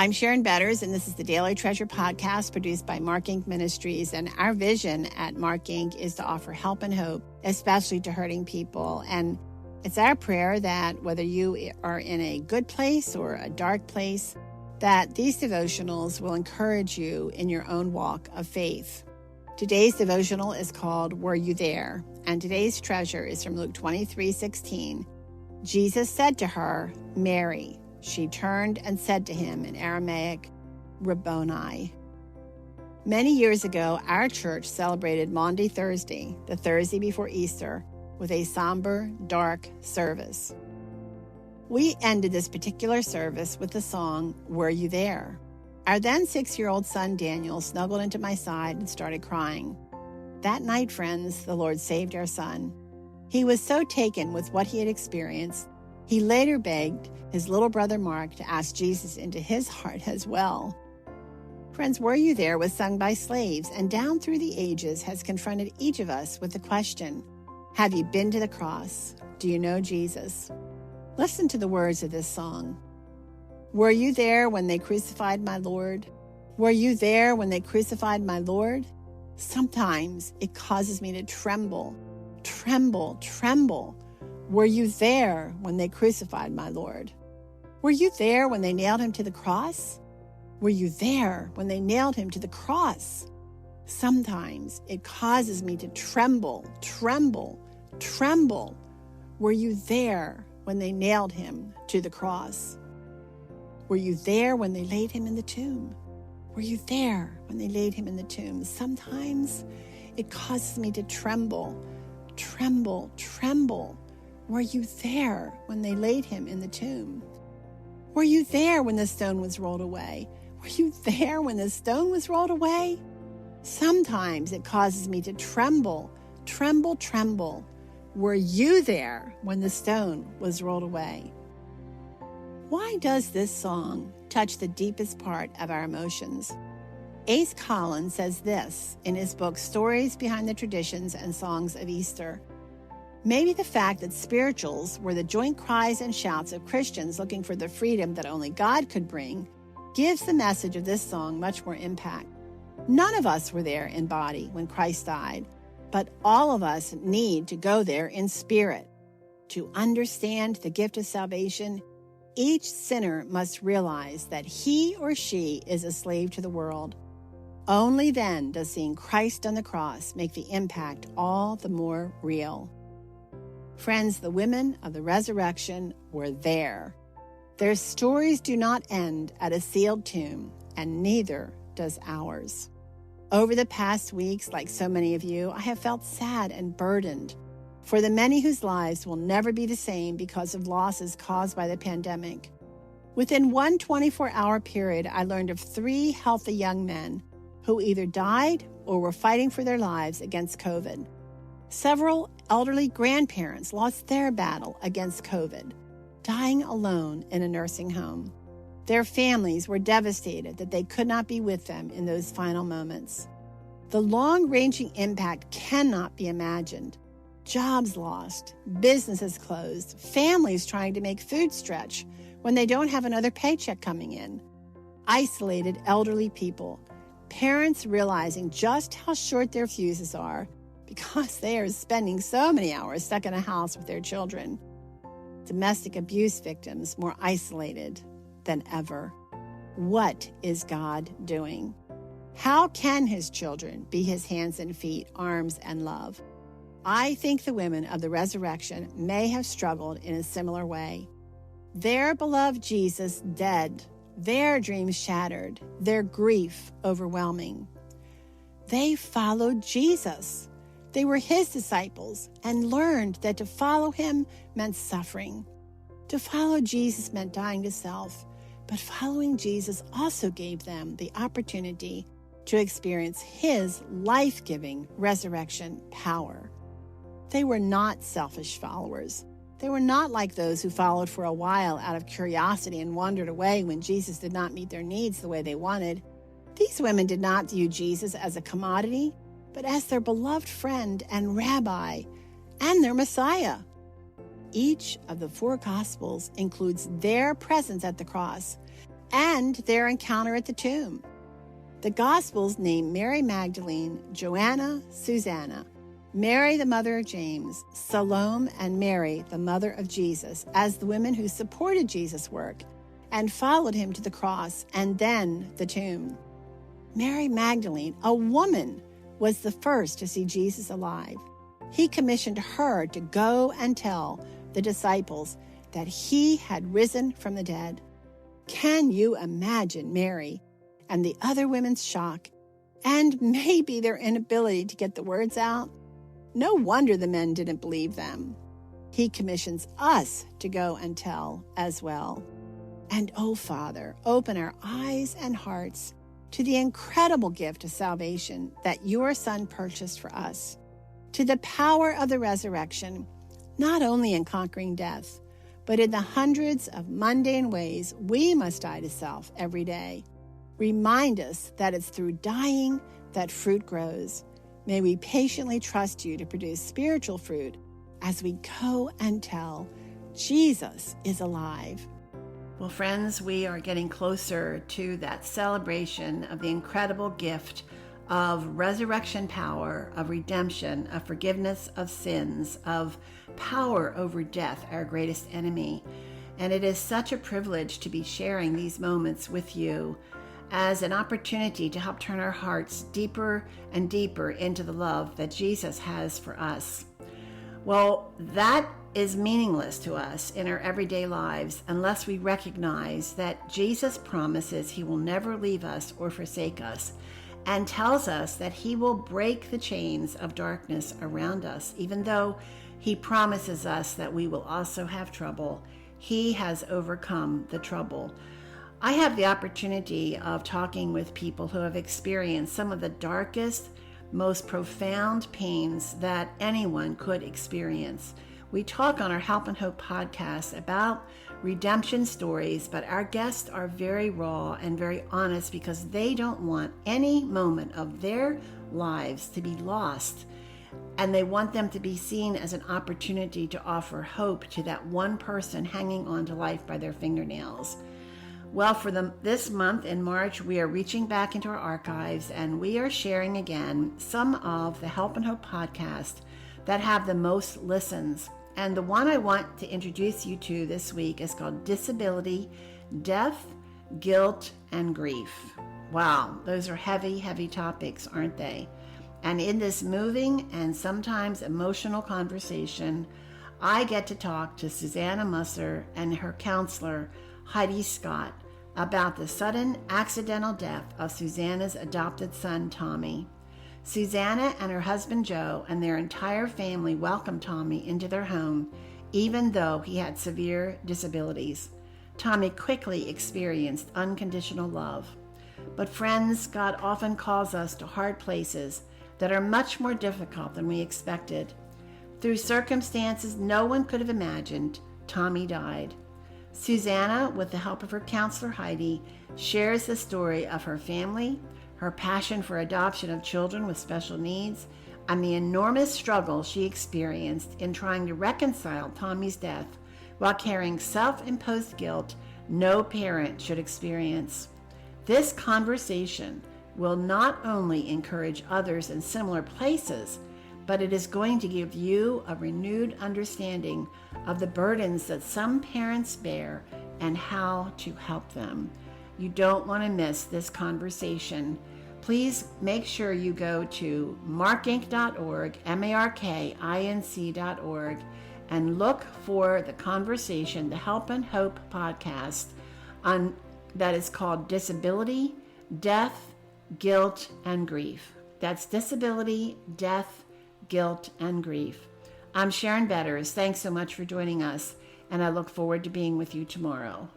I'm Sharon Betters, and this is the Daily Treasure podcast produced by Mark Inc. Ministries. And our vision at Mark Inc. is to offer help and hope, especially to hurting people. And it's our prayer that whether you are in a good place or a dark place, that these devotionals will encourage you in your own walk of faith. Today's devotional is called Were You There? And today's treasure is from Luke 23:16. Jesus said to her, Mary. She turned and said to him in Aramaic, Rabboni. Many years ago, our church celebrated Maundy Thursday, the Thursday before Easter, with a somber, dark service. We ended this particular service with the song, Were You There? Our then 6-year-old son Daniel snuggled into my side and started crying. That night, friends, the Lord saved our son. He was so taken with what he had experienced, he later begged his little brother Mark to ask Jesus into his heart as well. Friends, Were You There was sung by slaves and down through the ages has confronted each of us with the question, have you been to the cross? Do you know Jesus? Listen to the words of this song. Were you there when they crucified my Lord? Were you there when they crucified my Lord? Sometimes it causes me to tremble, tremble, tremble. Were you there when they crucified my Lord? Were you there when they nailed him to the cross? Were you there when they nailed him to the cross? Sometimes it causes me to tremble, tremble, tremble. Were you there when they nailed him to the cross? Were you there when they laid him in the tomb? Were you there when they laid him in the tomb? Sometimes it causes me to tremble, tremble, tremble. Were you there when they laid him in the tomb? Were you there when the stone was rolled away? Were you there when the stone was rolled away? Sometimes it causes me to tremble, tremble, tremble. Were you there when the stone was rolled away? Why does this song touch the deepest part of our emotions? Ace Collins says this in his book, Stories Behind the Traditions and Songs of Easter. Maybe the fact that spirituals were the joint cries and shouts of Christians looking for the freedom that only God could bring gives the message of this song much more impact. None of us were there in body when Christ died, but all of us need to go there in spirit. To understand the gift of salvation, each sinner must realize that he or she is a slave to the world. Only then does seeing Christ on the cross make the impact all the more real. Friends, the women of the resurrection were there. Their stories do not end at a sealed tomb, and neither does ours. Over the past weeks, like so many of you, I have felt sad and burdened for the many whose lives will never be the same because of losses caused by the pandemic. Within one 24-hour period, I learned of 3 healthy young men who either died or were fighting for their lives against COVID. Several elderly grandparents lost their battle against COVID, dying alone in a nursing home. Their families were devastated that they could not be with them in those final moments. The long-ranging impact cannot be imagined. Jobs lost, businesses closed, families trying to make food stretch when they don't have another paycheck coming in. Isolated elderly people, parents realizing just how short their fuses are because they are spending so many hours stuck in a house with their children. Domestic abuse victims more isolated than ever. What is God doing? How can his children be his hands and feet, arms and love? I think the women of the resurrection may have struggled in a similar way. Their beloved Jesus dead, their dreams shattered, their grief overwhelming. They followed Jesus. They were his disciples and learned that to follow him meant suffering. To follow Jesus meant dying to self, but following Jesus also gave them the opportunity to experience his life-giving resurrection power. They were not selfish followers. They were not like those who followed for a while out of curiosity and wandered away when Jesus did not meet their needs the way they wanted. These women did not view Jesus as a commodity, but as their beloved friend and rabbi and their Messiah. Each of the 4 Gospels includes their presence at the cross and their encounter at the tomb. The Gospels name Mary Magdalene, Joanna, Susanna, Mary, the mother of James, Salome, and Mary, the mother of Jesus, as the women who supported Jesus' work and followed him to the cross and then the tomb. Mary Magdalene, a woman, was the first to see Jesus alive. He commissioned her to go and tell the disciples that he had risen from the dead. Can you imagine Mary and the other women's shock and maybe their inability to get the words out? No wonder the men didn't believe them. He commissions us to go and tell as well. And oh, Father, open our eyes and hearts to the incredible gift of salvation that your Son purchased for us, to the power of the resurrection, not only in conquering death, but in the hundreds of mundane ways we must die to self every day. Remind us that it's through dying that fruit grows. May we patiently trust you to produce spiritual fruit as we go and tell Jesus is alive. Well, friends, we are getting closer to that celebration of the incredible gift of resurrection power, of redemption, of forgiveness of sins, of power over death, our greatest enemy. And it is such a privilege to be sharing these moments with you as an opportunity to help turn our hearts deeper and deeper into the love that Jesus has for us. Well, that is meaningless to us in our everyday lives unless we recognize that Jesus promises he will never leave us or forsake us, and tells us that he will break the chains of darkness around us. Even though he promises us that we will also have trouble, he has overcome the trouble. I have the opportunity of talking with people who have experienced some of the darkest, most profound pains that anyone could experience. We talk on our Help and Hope podcast about redemption stories, but our guests are very raw and very honest because they don't want any moment of their lives to be lost, and they want them to be seen as an opportunity to offer hope to that one person hanging on to life by their fingernails. Well, for this month in March, we are reaching back into our archives and we are sharing again some of the Help and Hope podcasts that have the most listens. And the one I want to introduce you to this week is called Disability, Death, Guilt, and Grief. Wow, those are heavy, heavy topics, aren't they? And in this moving and sometimes emotional conversation, I get to talk to Susanna Musser and her counselor, Heidi Scott, about the sudden accidental death of Susanna's adopted son, Tommy. Susanna and her husband, Joe, and their entire family welcomed Tommy into their home, even though he had severe disabilities. Tommy quickly experienced unconditional love. But friends, God often calls us to hard places that are much more difficult than we expected. Through circumstances no one could have imagined, Tommy died. Susanna, with the help of her counselor Heidi, shares the story of her family, her passion for adoption of children with special needs, and the enormous struggle she experienced in trying to reconcile Tommy's death while carrying self-imposed guilt no parent should experience. This conversation will not only encourage others in similar places, but it is going to give you a renewed understanding of the burdens that some parents bear and how to help them. You don't want to miss this conversation. Please make sure you go to markinc.org, markinc.org, and look for the conversation, the Help and Hope podcast, that is called Disability, Death, Guilt, and Grief. That's Disability, Death, Guilt, and Grief. I'm Sharon Betters. Thanks so much for joining us, and I look forward to being with you tomorrow.